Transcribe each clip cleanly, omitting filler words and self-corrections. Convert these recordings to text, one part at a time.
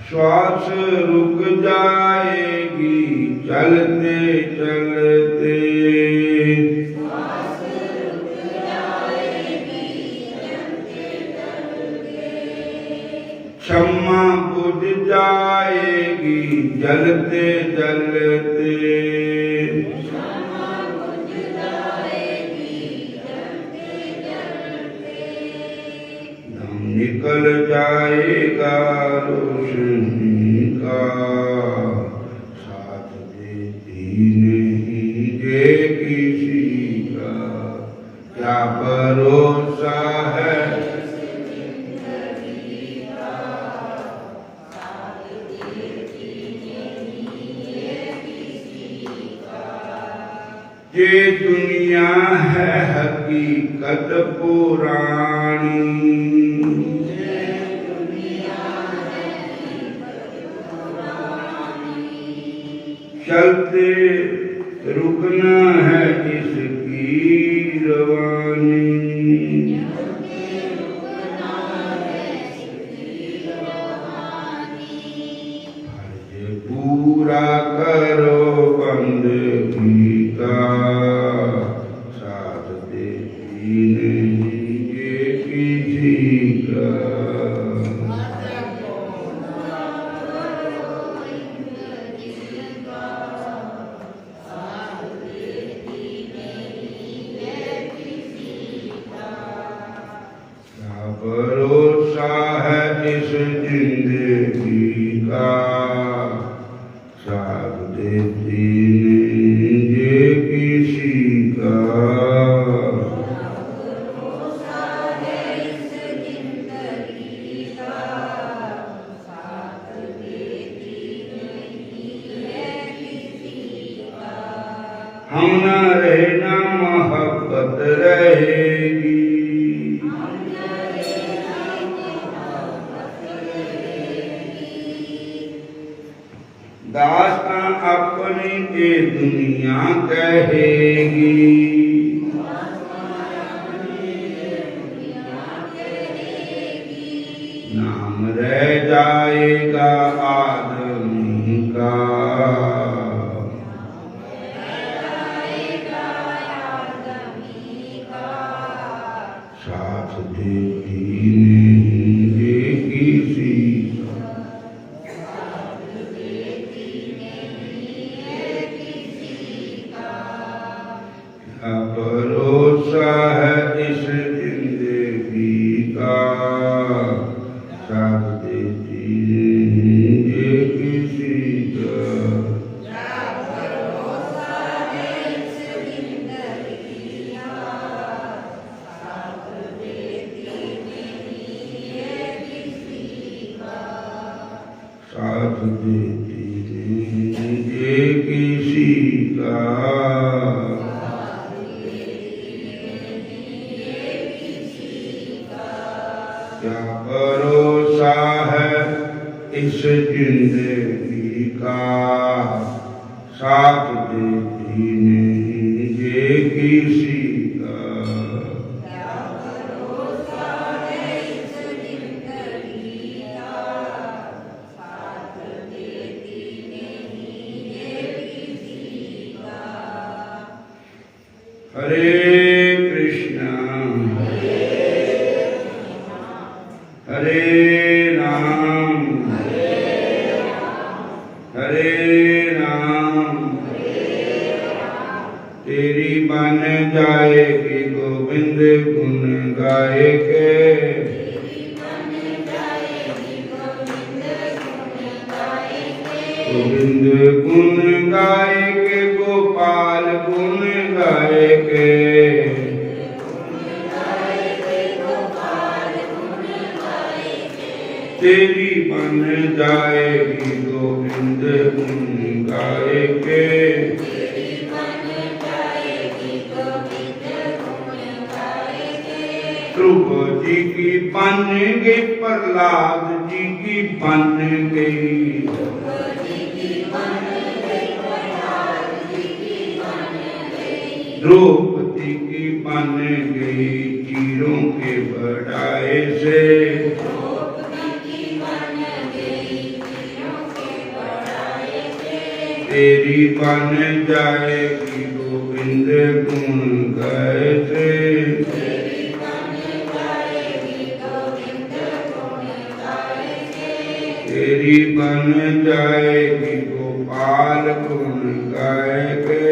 श्वास रुक जाएगी चलते चलते, श्वास रुक जाएगी चलते चलते, क्षमा बुझ जाएगी जलते जलते, क्षमा बुझ जाएगी जलते जलते, दम निकल जाएगा रोशनी का, साथ देती नहीं ये किसी का, क्या भरोसा है ये दुनिया है हकीकत पुरानी, चलते रुकना है इसकी रवानी, फर्ज पूरा करो बंदगी का, साथ देती नहीं ये किसी का, भरोसा है इस जिंदगी का, साथ देती नहीं ये किसी का, भरोसा है इस जिंदगी का, साथ देती नहीं है किसी का, हम न रहना मोहब्बत रहेगी, दास्तां अब अपनी ये दुनिया कहेगी। नाम रह जाएगा आदमी का, साथ देती नहीं ये किसी का। क्या भरोसा है इस जिंदगी का, साथ देती नहीं ये किसी का। साथ देती नहीं ये किसी का। क्या भरोसा है इस जिंदगी का, साथ देती नहीं ये किसी का। हरे कृष्णा हरे राम हरे राम। तेरी बन जाएगी गोविंद गुण गाए के, गोविंद गुण गाए के, गोपाल गुण गाए के। तेरी बन जाएगी गोविंद गुण गाए के, ध्रुव जी की बन गई, प्रहलाद जी की बन गई, द्रौपदी की बन गई चीरों के बढ़ाए से। तेरी बन जाएगी गोविंद गुण गाए से। तेरी बन जाएगी गोपाल गुण गाए के,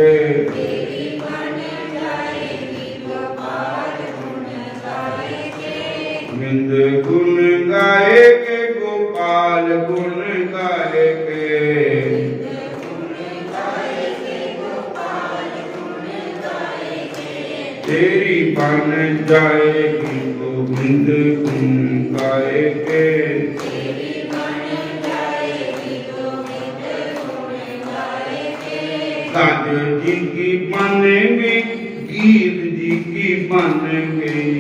गोविंद गुण गाए के, गोपाल गुण गाए के। तेरी बन जाएगी गोविंद गुण गाए के, गज जी की बन गई, गीत जी की बन गई,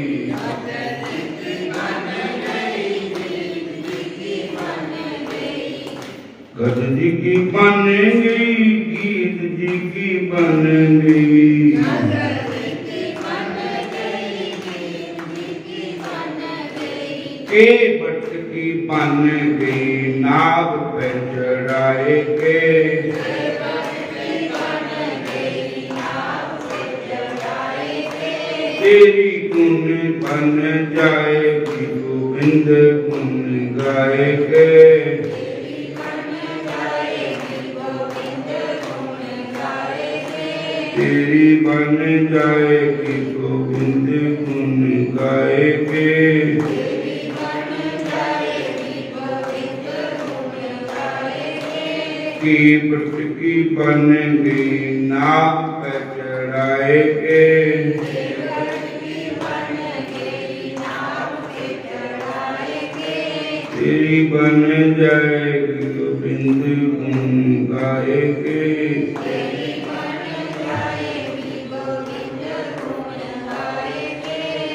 गज जी की बन गई, गीत जी की बन गई। के बट की बन गई, नाव पे चढ़ाए के, तेरी गुण बन जाएगी गोविंद गुण गाए के, तेरी बन जाएगी गोविंद गुण गाए के। की बट की बन गई, नाव पे चढ़ाए के, तेरी बन जाएगी गोविंद गुण गाए के।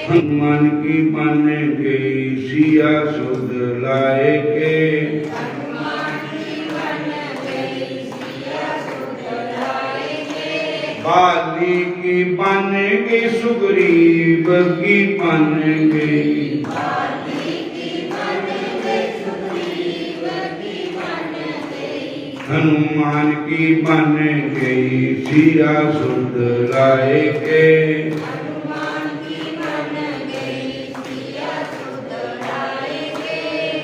हनुमान की बन गई, सिया सुध लाए के, बाली की बन गई सुग्रीव की बन गई हनुमान की बन गई सिया सुध लाए के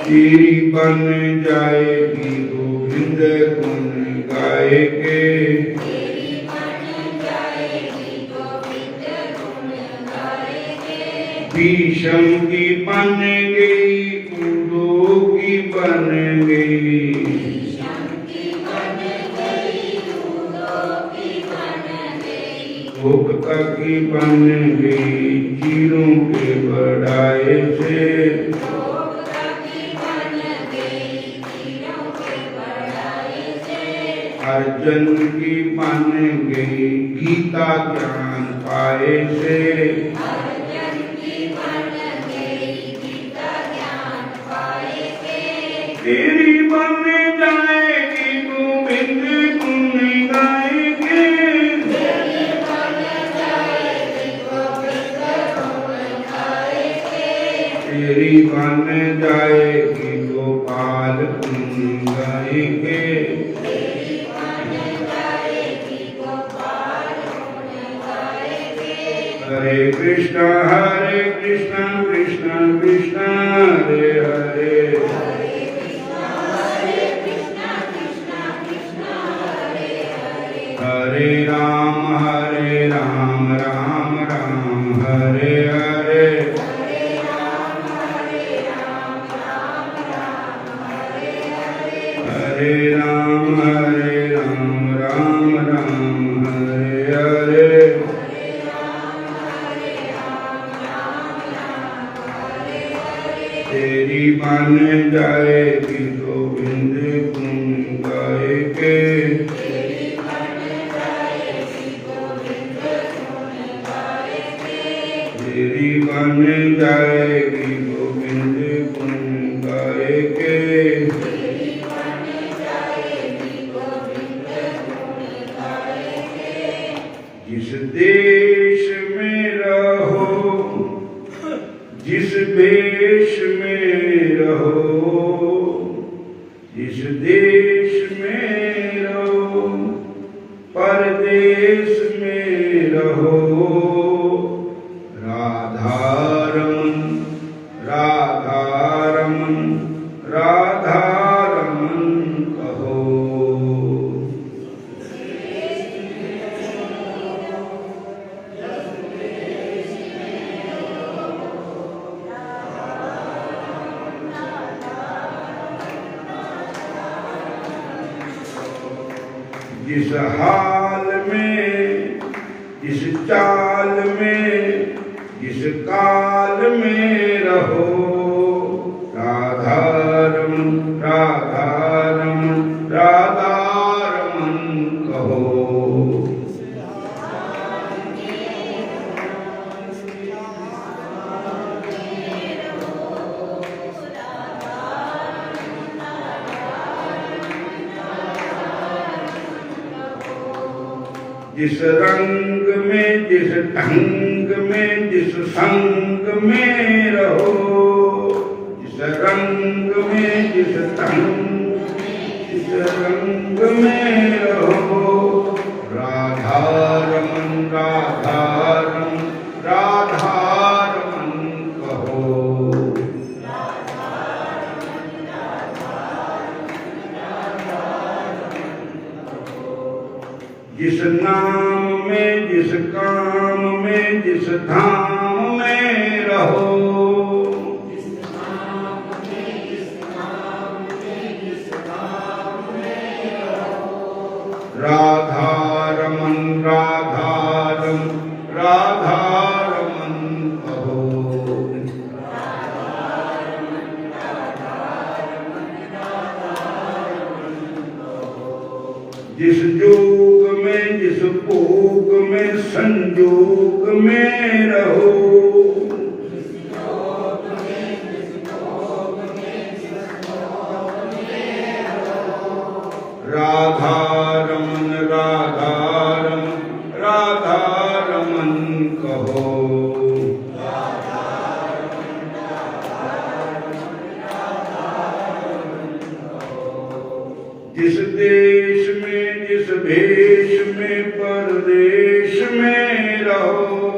तेरी बन जाएगी गोविंद गुण गाएगे भीषम की बन गई उदो की बन गई भोक्ता की बन गई चीरों के बढ़ाए से अर्जुन की बन गई गीता ज्ञान पाए से तेरी बन जाएगी गोविंद गुण गाएंगे तेरी बन जाएगी गोपाल गुण गाएंगे हरे कृष्णा कृष्ण कृष्ण हरे हरे हरे राम राम राम हरे हरे हरे राम राम राम हरे हरे तेरी बन जाएगी गोविंद गुण गाएगे तेरी बन जाएगी गोविंद गुण गाएगे जिस देश में रहो जिस देश में रहो जिस देश में रहो परदेश में रहो राधारमन राधारमन राधारमन कहो जिस हाल में जिस चाल में जिस काल में रहो राधारमन राधारमन राधारमन कहो जिस रंग में जिस ढंग में जिस संग में रहो जिस रंग में जिस ढंग जिस रंग में रहो राधारमन राधारमन राधारमन कहो जिस नाम में जिस काम में जिस धाम में रहो राधारमन राधारमन राधारमन कहो जिस जोग में जिस भोग में संजोग में रहो राधारमन राधारमन जिस भेष में परदेश में रहो,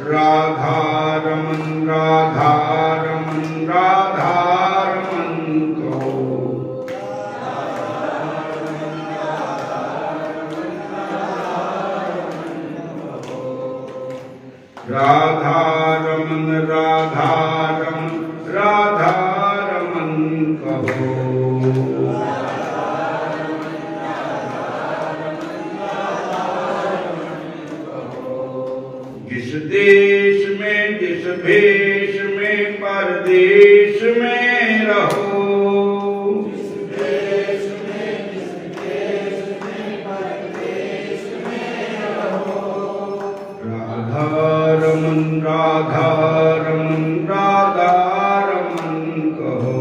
राधा रमन राधा रमन राधा रमन कहो। राधा रमन राधा रमन राधा रमन कहो। जिस देश में जिस भेष में परदेश में रहो, राधा रमन राधा रमन राधा रमन कहो।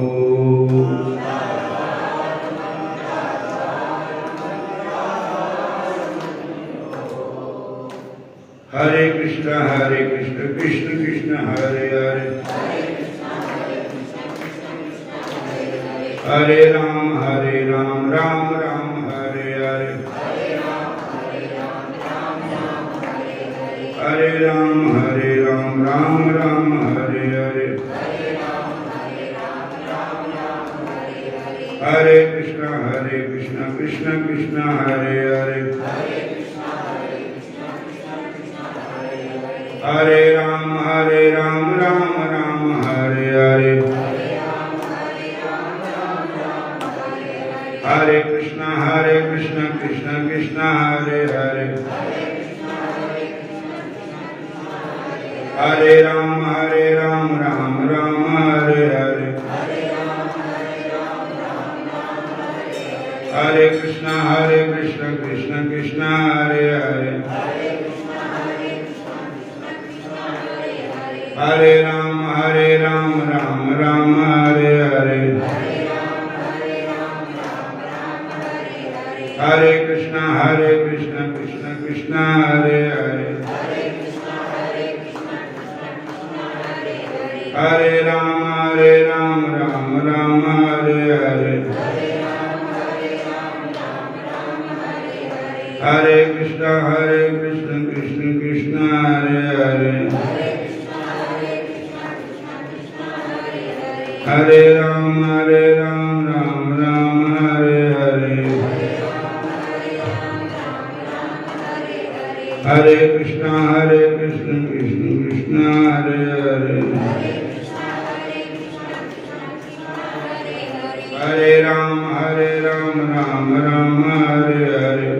हरे कृष्ण कृष्ण कृष्ण हरे हरे, हरे राम राम राम हरे हरे, हरे राम राम राम हरे हरे, हरे कृष्ण कृष्ण कृष्ण हरे हरे, हरे राम राम राम हरे हरे, हरे कृष्ण कृष्ण कृष्ण हरे हरे, हरे राम राम राम हरे हरे, हरे कृष्ण कृष्ण कृष्ण हरे हरे, हरे राम राम राम हरे हरे, हरे कृष्ण कृष्ण कृष्ण हरे हरे, हरे राम राम राम हरे हरे, हरे कृष्ण कृष्ण कृष्ण हरे हरे, हरे राम राम राम हरे हरे, हरे कृष्ण कृष्ण कृष्ण हरे हरे, हरे राम राम राम हरे हरे,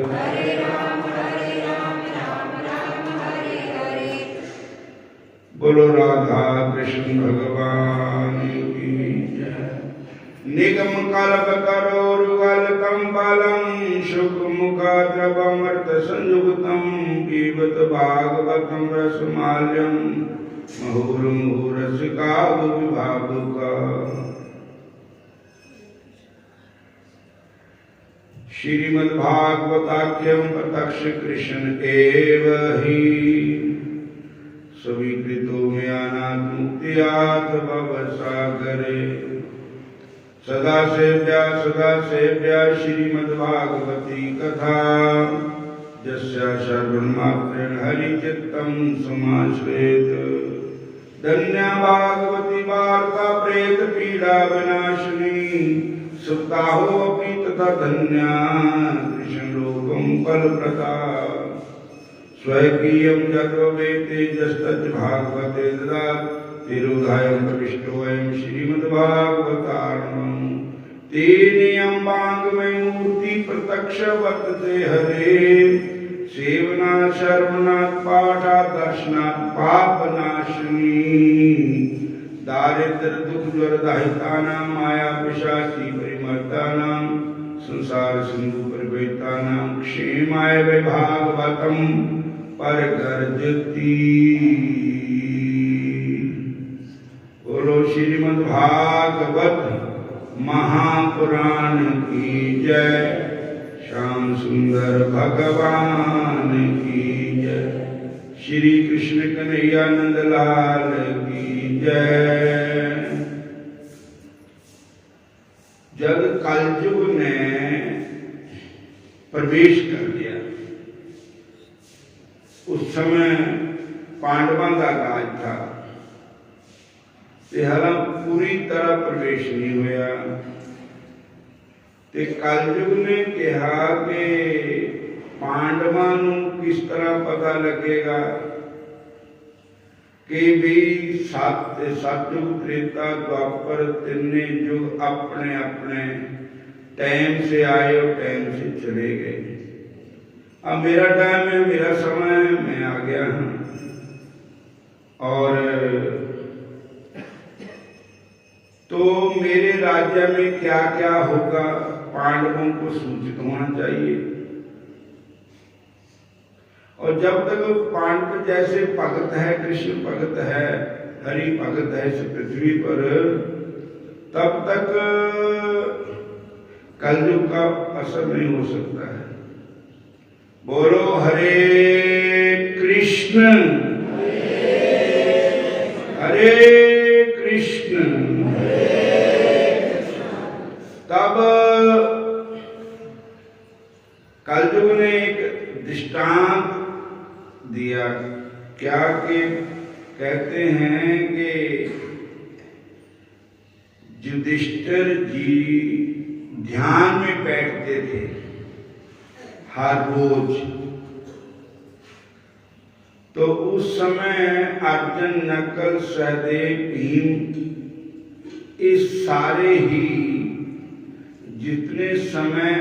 बोलो राधा कृष्ण भगवान की जय। निगम कल्प करोरुगल कंबलम शुक मुखाद्रवमर्त संयुक्तम पीबत भागवतम रसमाल्यम मुहुर्मुहुरसिका विभावुका। श्रीमद्भागवताख्यम प्रत्यक्ष कृष्ण एव ही स्वीकृतो मयानाथ मुक्त्याथ भवसागरे। सदा सेव्या श्रीमद्भागवती कथा यस्या श्रवणमात्रेण हरिचित्तं समाश्रयेत्। धन्या भागवती वार्ता प्रेत पीडा विनाशिनी सुप्ताहोऽपि तथा धन्या कृष्णलोकं फलप्रदा। स्वकीयं जगवेते जस्तत् भागवते ददात् तिरुधायं प्रविष्टोऽयं श्रीमद्भागवतार्णवम्। तेनेयं वाङ्मय मूर्ति प्रत्यक्ष वर्तते हरे। सेवनात् श्रवणात् पाठात् दर्शनात् पापनाशिनी। दारिद्र्य दुख ज्वरदाहितानां माया पिशाची परिमर्दानां संसार सिंधु परिवेतानां क्षेमाय वै भागवतं परगर्जति। बोलो श्रीमद्भागवत महापुराण की जय। श्याम सुंदर भगवान की जय। श्री कृष्ण कन्हैया नंद लाल की जय। कलयुग ने प्रवेश कर लिया। उस समय पांडवों का राज था, हालांकि पूरी तरह प्रवेश नहीं होया। ते कलयुग ने कहा कि पांडवों नूं किस तरह पता लगेगा कि भी सतयुग त्रेता द्वापर तिन्ने युग अपने अपने टाइम से आए और टाइम से चले गए। अब मेरा टाइम है, मेरा समय है, मैं आ गया हूं। और तो मेरे राज्य में क्या क्या होगा पांडवों को सूचित होना चाहिए। और जब तक पांडव जैसे भगत है, कृष्ण भगत है, हरि भगत है इस पृथ्वी पर, तब तक कलयुग का असर नहीं हो सकता है। बोलो हरे कृष्ण हरे कृष्ण। तब कलयुग ने एक दृष्टांत दिया, क्या कि कहते हैं कि युधिष्ठिर जी ध्यान में बैठते थे हर रोज। तो उस समय अर्जुन, नकुल, सहदेव, भीम इस सारे ही जितने समय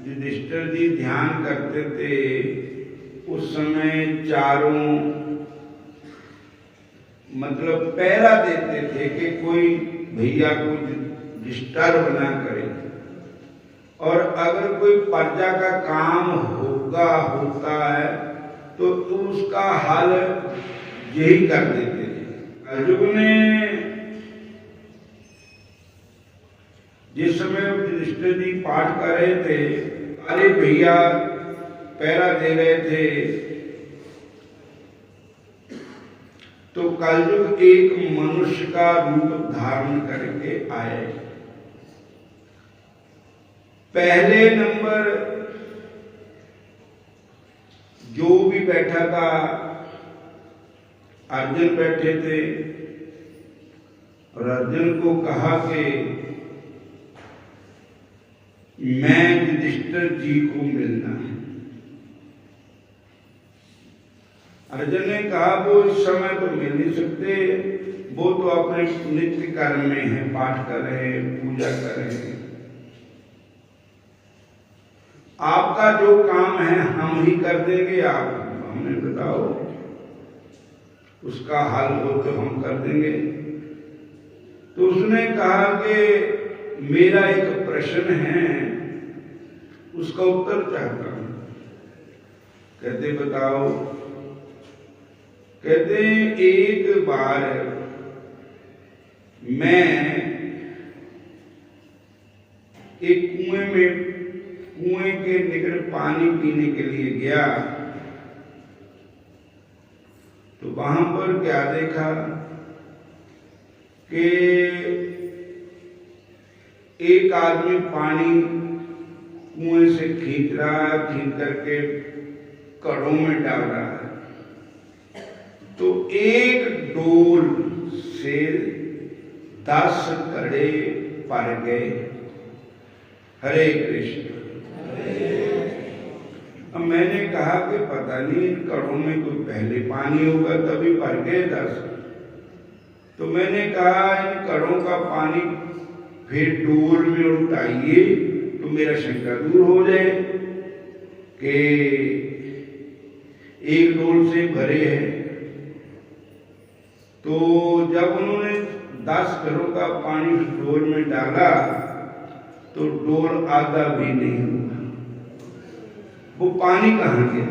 युधिष्ठिर जी ध्यान करते थे, उस समय चारों मतलब पहरा देते थे कि कोई भैया को डिस्टर्ब ना करे। और अगर कोई प्रजा का काम होता है तो उसका हल यही कर देते थे। कलयुग ने जिस समय युधिष्ठिर जी पाठ कर रहे थे, अरे भैया पहरा दे रहे थे, तो कलयुग एक मनुष्य का रूप धारण करके आए। पहले नंबर जो भी बैठा था, अर्जुन बैठे थे, और अर्जुन को कहा कि मैं युधिष्ठिर जी को मिलना है। अर्जुन ने कहा वो इस समय तो मिल नहीं सकते, वो तो अपने नित्य कर्म में है, पाठ कर रहे हैं, पूजा कर रहे हैं। आपका जो काम है हम ही कर देंगे, आप हमें बताओ, उसका हल हो तो हम कर देंगे। तो उसने कहा कि मेरा एक प्रश्न है, उसका उत्तर चाहता हूं। कहते बताओ। कहते एक बार मैं एक कुएं के निकट पानी पीने के लिए गया, तो वहां पर क्या देखा कि एक आदमी पानी कुएं से खींच करके कड़ों में डाल रहा है। तो एक डोल से 10 कड़े भर गए। हरे कृष्ण। अब मैंने कहा कि पता नहीं इन कड़ों में कोई पहले पानी होगा तभी भर गए 10। तो मैंने कहा इन कड़ों का पानी फिर डोल में उठाइए तो मेरा शंका दूर हो जाए कि एक डोल से भरे हैं। तो जब उन्होंने 10 कड़ों का पानी डोल में डाला तो डोल आधा भी नहीं हुआ। वो पानी कहां गया?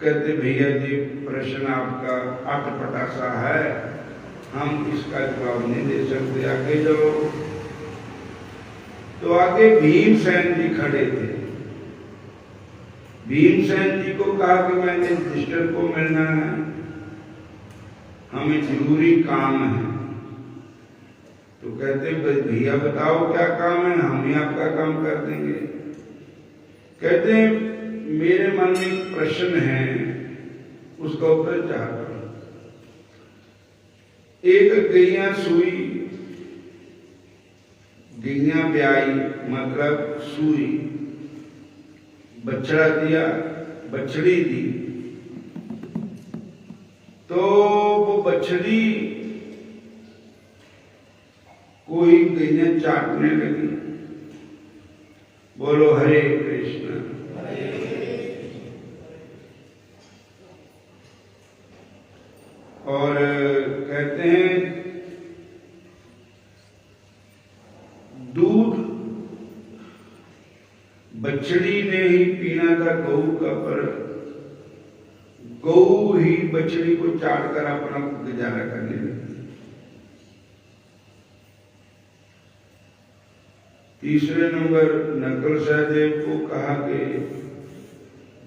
कहते भैया जी प्रश्न आपका अटपटा सा है, हम इसका जवाब नहीं दे सकते, आगे जाओ। तो आगे भीमसेन जी खड़े थे। भीमसेन जी को कहा कि मैंने युधिष्ठिर को मिलना है, हमें जरूरी काम है। तो कहते भैया बताओ क्या काम है, हम ही आपका काम कर देंगे। कहते हैं मेरे मन में एक प्रश्न है, उसका उत्तर चाहता हूं। एक गैया सुई, गैया ब्याई मतलब सुई, बछड़ा दिया, बछड़ी दी, तो वो बछड़ी कोई गैया चाटने लगी। बोलो हरे कृष्ण। और कहते हैं दूध बछड़ी ने ही पीना था गऊ का, पर गऊ ही बछड़ी को चाट कर अपना गुजारा करने लगी। तीसरे नंबर नकल सहदेव को कहा कि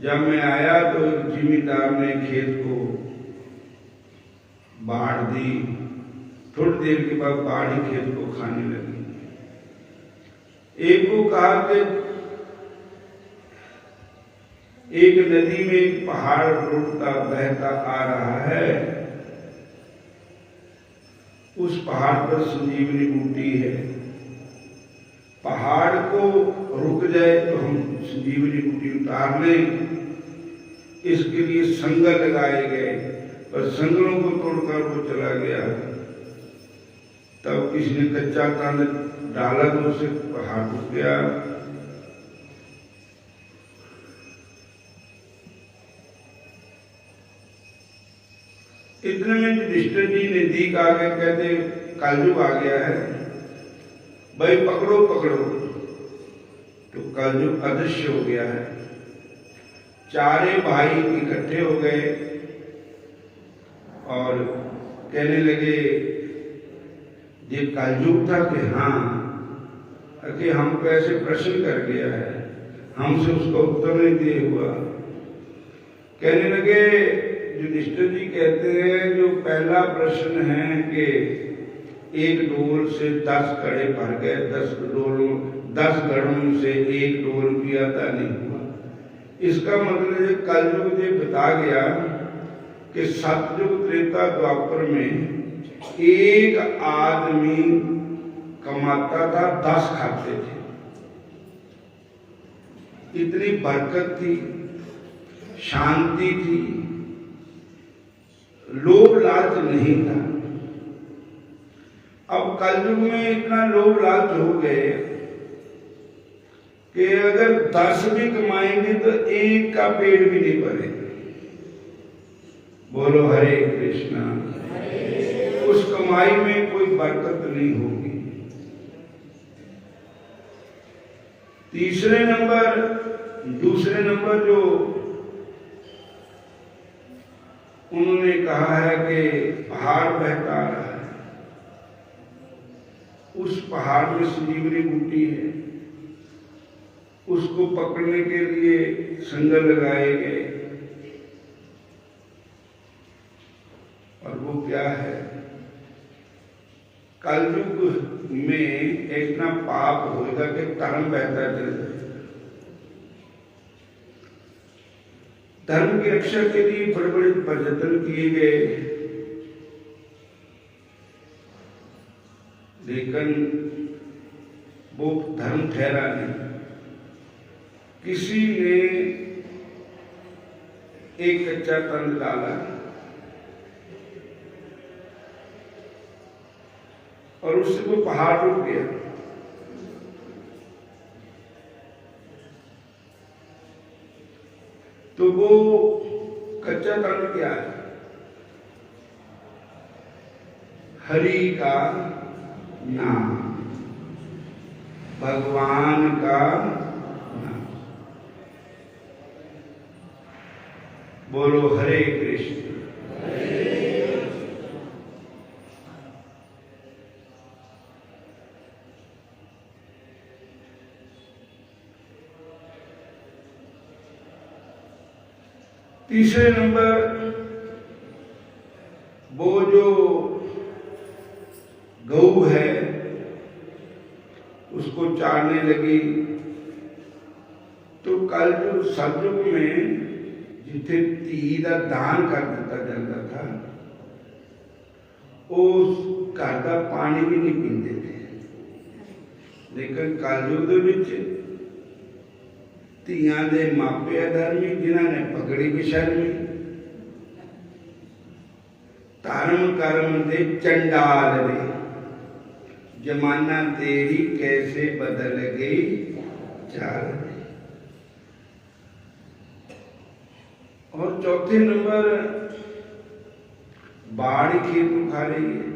जब मैं आया तो जिम्मेदार ने खेत को बाढ़ दी, थोड़ी देर के बाद बाढ़ ही खेत को खाने लगी। एक को कहा कि एक नदी में एक पहाड़ टूटता बहता आ रहा है, उस पहाड़ पर संजीवनी बूटी है, पहाड़ को रुक जाए तो हम संजीवनी बूटी उतार लें, इसके लिए संगल लगाए गए, और संगलों को तोड़कर वो चला गया। तब किसी ने कच्चा तन डाला तो उसे पहाड़ रुक गया। इतने में युधिष्ठिर जी नजदीक आ गए, कहते कलयुग आ गया है भाई, पकड़ो पकड़ो। तो कलयुग अदृश्य हो गया है। चारे भाई इकट्ठे हो गए और कहने लगे ये कलयुग था कि हाँ, कि हमको ऐसे प्रश्न कर गया है, हमसे उसका उत्तर नहीं दिए हुआ। कहने लगे युधिष्ठिर जी कहते हैं जो पहला प्रश्न है कि एक डोल से 10 कड़े भर गए, 10 घड़ों से एक डोल पिया था, नहीं हुआ। इसका मतलब कलयुग ये बता गया कि सतयुग त्रेता द्वापर में एक आदमी कमाता था, 10 खाते थे। इतनी बरकत थी, शांति थी, लोभ लालच नहीं था। अब कलयुग में इतना लोभ लालच हो गए कि अगर 10 भी कमाएंगे तो एक का पेट भी नहीं भरेगा। बोलो हरे कृष्णा। उस कमाई में कोई बरकत नहीं होगी। दूसरे नंबर जो उन्होंने कहा है कि पहाड़ बहता रहा है, उस पहाड़ में संजीवनी बूटी है, उसको पकड़ने के लिए संगल लगाए गए। और वो क्या है, कलयुग में इतना पाप होगा कि धर्म बहता चल जाए। धर्म की रक्षा के लिए बड़े बड़े प्रयत्न किए गए, लेकिन वो धर्म ठहरा नहीं। किसी ने एक कच्चा तंद डाला और उससे वो पहाड़ रुक गया। तो वो कच्चा तंद क्या है? हरि का नाम, भगवान का नाम। बोलो हरे कृष्ण। तीसरे नंबर वो जो गऊ है उसको चारने लगी। तो कल जो सतयुग में जिथे धी का दान कर दिता जाता था, उस घर का पानी भी नहीं पीते थे। लेकिन कलयुग दे विच धीआं दे मापे अधर्मी, जिन्हां ने पगड़ी बिछाई, धर्म कर्म दे चंडाल ने, जमाना तेरी कैसे बदल गई चाल। और चौथे नंबर बाढ़ खेत में खा रही है।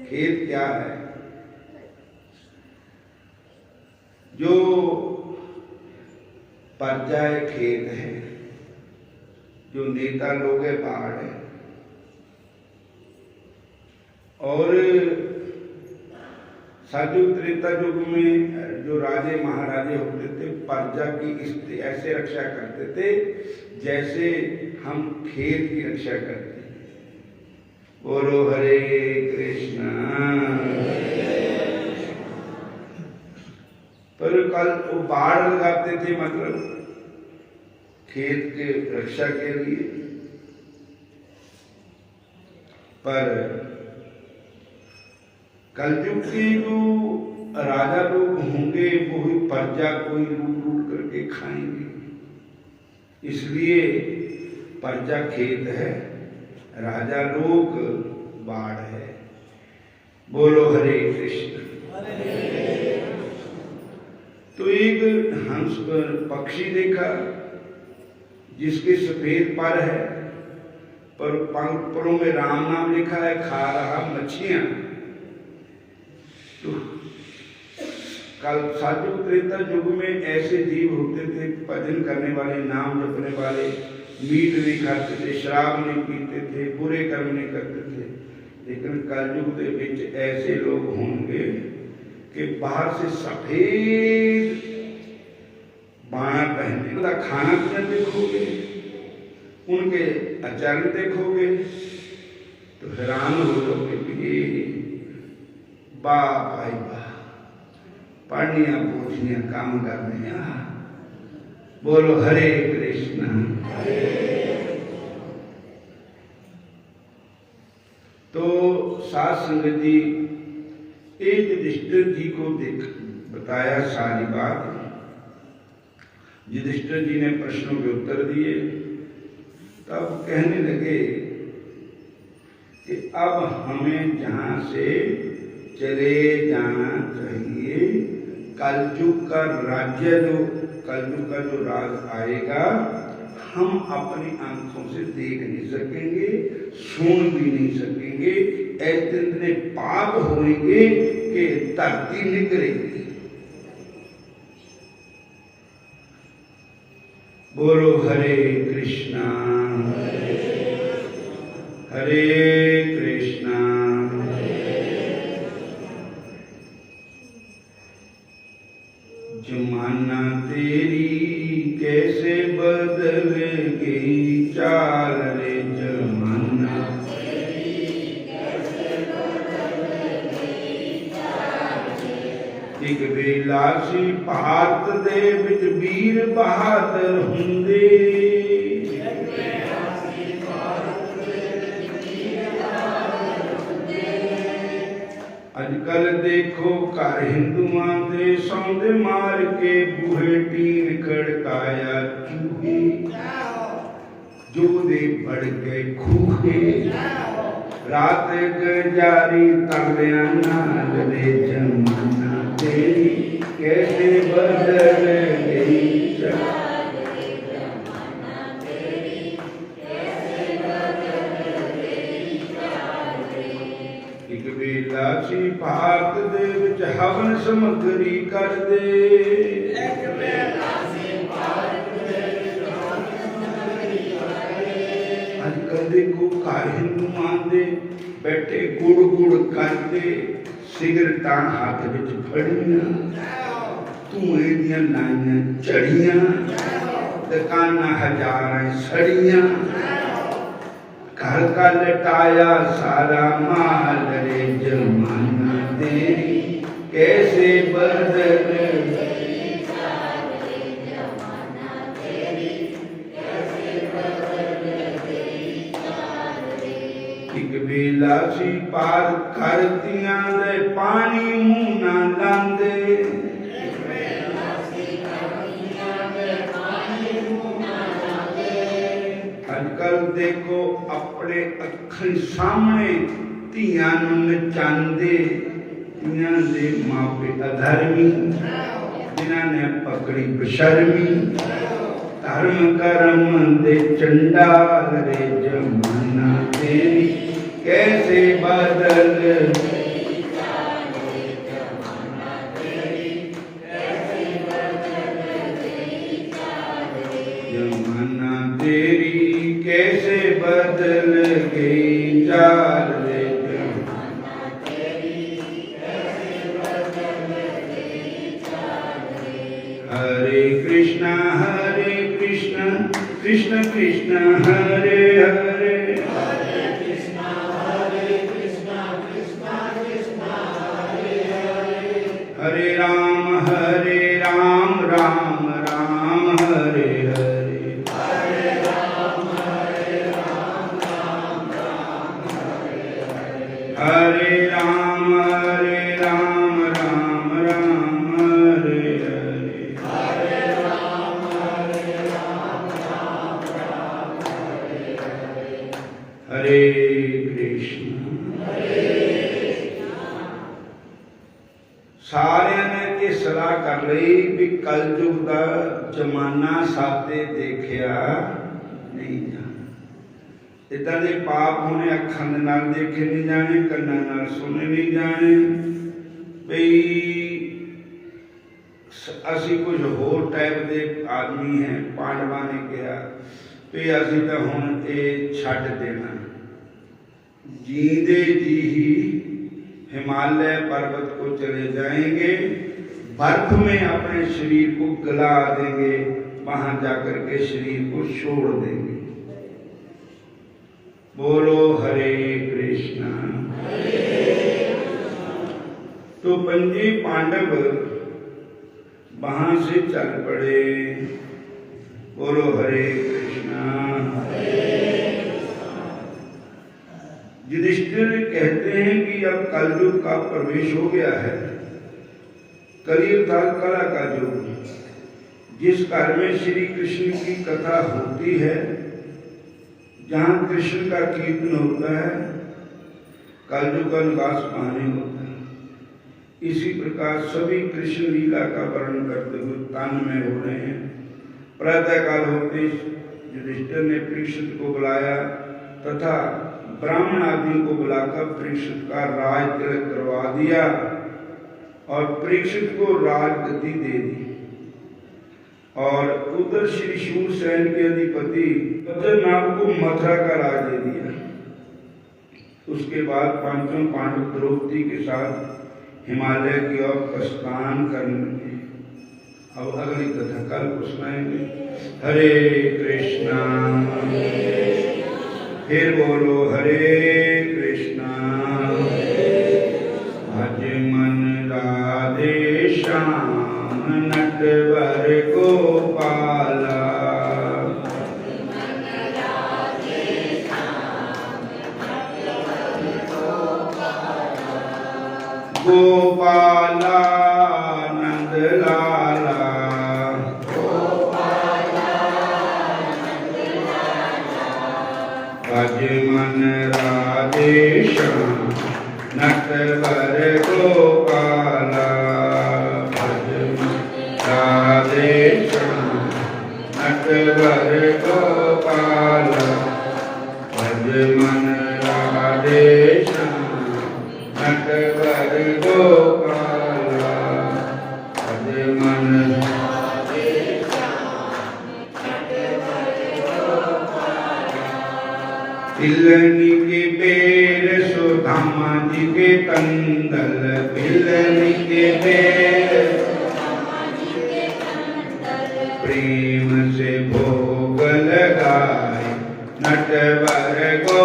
खेत क्या है? जो पर्याय खेत है, जो नेता लोग है बाढ़ है। और सतयुग त्रेता युग में जो राजे महाराजे होते थे, प्रजा की ऐसे रक्षा करते थे जैसे हम खेत की रक्षा करते हैं। बोलो हरे कृष्णा। पर कल वो बाढ़ लगाते थे, मतलब खेत के रक्षा के लिए। पर कलयुग के जो राजा लोग होंगे वो ही प्रजा को ही लूट लूट करके खाएंगे। इसलिए प्रजा खेत है, राजा लोग बाढ़ है। बोलो हरे कृष्ण। तो एक हंस पक्षी देखा जिसके सफेद पर है, पर परों में राम नाम लिखा है, खा रहा मच्छियां। तो कल सतयुग त्रेता युग में ऐसे जीव होते थे, भजन करने वाले, नाम जपने वाले, मीट नहीं खाते थे, शराब नहीं पीते थे, बुरे कर्म नहीं करते थे। लेकिन कलयुग के विच ऐसे लोग होंगे कि बाहर से सफेद बाणा पहने, उनका खाना पीना देखोगे, उनके आचरण देखोगे तो हैरान हो जाओगे कि वाह भाई वाह, पढ़निया पूछनिया काम करने। बोलो हरे कृष्णा। तो साध संगत जी, एक युधिष्ठिर जी को बताया सारी बात। युधिष्ठिर जी ने प्रश्नों के उत्तर दिए। तब कहने लगे कि अब हमें जहां से चले जाना चाहिए। कलयुग का राज्य, जो कलयुग का जो राज आएगा, हम अपनी आंखों से देख नहीं सकेंगे, सुन भी नहीं सकेंगे। ऐसे इतने पाप होंगे कि धरती निकलेगी। बोलो हरे कृष्णा हरे कृष्णा। जमाना तेरी कैसे बदल गई चाल रे, जमाना एक बेलासी भात दे विच वीर बहादुर हुंदे। अजकल देखो घर हिंदुआं दे सौंदे मार के बूहे टीन खड़काया चूहे, जो दे बढ़ गए खूहे। रात गुजारी तगड़िया नाल रे, जमाना तेरी कैसे बदल गई चाल। एक बेलासी भात दे विच हवन समगरी कर दे। अजकल देखो घर हिंदुआं दे बैठे गुड़ गुड़ करते, सिगरटा हाथ विच फड़ियां, धुएं दियां लाइयां चढ़ियां, दुकानां हजारां सड़ियां। घर घर का लटाया सारा माल रे जमाना तेरी कैसे बदल गई चाल रे जमाना तेरी कैसे बदल गई चाल रे। एक बेला सी पार कर दियां दे पानी मुंह ना लांदे अजकल देखो अपने अखर सामने धियां नूं नचांदे धियां दे मापे अधर्मी जिन्हां ने पकड़ी बेशर्मी धर्म कर्म दे चंडाल रे जमाना तेरी कैसे बदल गई चाल रे जमाना तेरी कैसे बदल गई चाल रे। जमाना तेरी कैसे बदल गई चाल रे जमाना तेरी कैसे बदल गई चाल रे। हरे कृष्णा कृष्ण कृष्ण हरे हरे हरे कृष्णा कृष्ण कृष्ण हरे हरे। हरे राम राम राम हरे हरे हरे राम राम राम हरे हरे। हरे राम राम राम हरे हरे। हरे राम हरे कृष्ण। सारे ने ये सलाह कर ली भी कलयुग का जमाना साते देखिया नहीं जाना। इदा दे पाप होने अखां दे नाल देखे नहीं जाने कन्नां नाल सुने नहीं जाने बई असी कुछ होर टाइप के आदमी हैं। पांडवां ने कहा भी असी तो हुण ये छड्ड देना जींदे जी ही हिमालय पर्वत को चले जाएंगे बर्फ में अपने शरीर को गला देंगे वहां जाकर के शरीर को छोड़ देंगे। बोलो हरे कृष्णा। तो पंजे पांडव वहां से चल पड़े। बोलो हरे कृष्णा। युधिष्ठिर कहते हैं कि अब कलयुग का प्रवेश हो गया है। कलियुग कला का युग जिस घर में श्री कृष्ण की कथा होती है जहाँ कृष्ण का कीर्तन होता है कलयुग का निवास वहां नहीं होता है। इसी प्रकार सभी कृष्ण लीला का वर्णन करते हुए तान में हो रहे हैं। प्रातः काल होते युधिष्ठिर ने परीक्षित को बुलाया तथा ब्राह्मण आदि को बुलाकर परीक्षित का राज तिलक करवा दिया और परीक्षित को राजगद्दी दे दी। और उधर श्री शूरसेन के अधिपति बद्रीनाथ को मथुरा का राज दे दिया। उसके बाद पांचों पांडव द्रौपदी के साथ हिमालय की ओर प्रस्थान करने लगे। अब अगली कथा कल को सुनाएंगे। हरे कृष्णा। फिर बोलो हरे कृष्णा। भज मन राधे श्याम नटवर गोपाला। गोपाला नंद लाला। भज मन राधे श्याम नटवर गोपाला। भज मन राधे श्याम नटवर गोपाला। भज मन राधे श्याम नटवर गोपाला। भज मन तिलनी के बेर सुदामा जी के कंदल। तिलनी के बेर प्रेम से भोग लगाए नटवर गो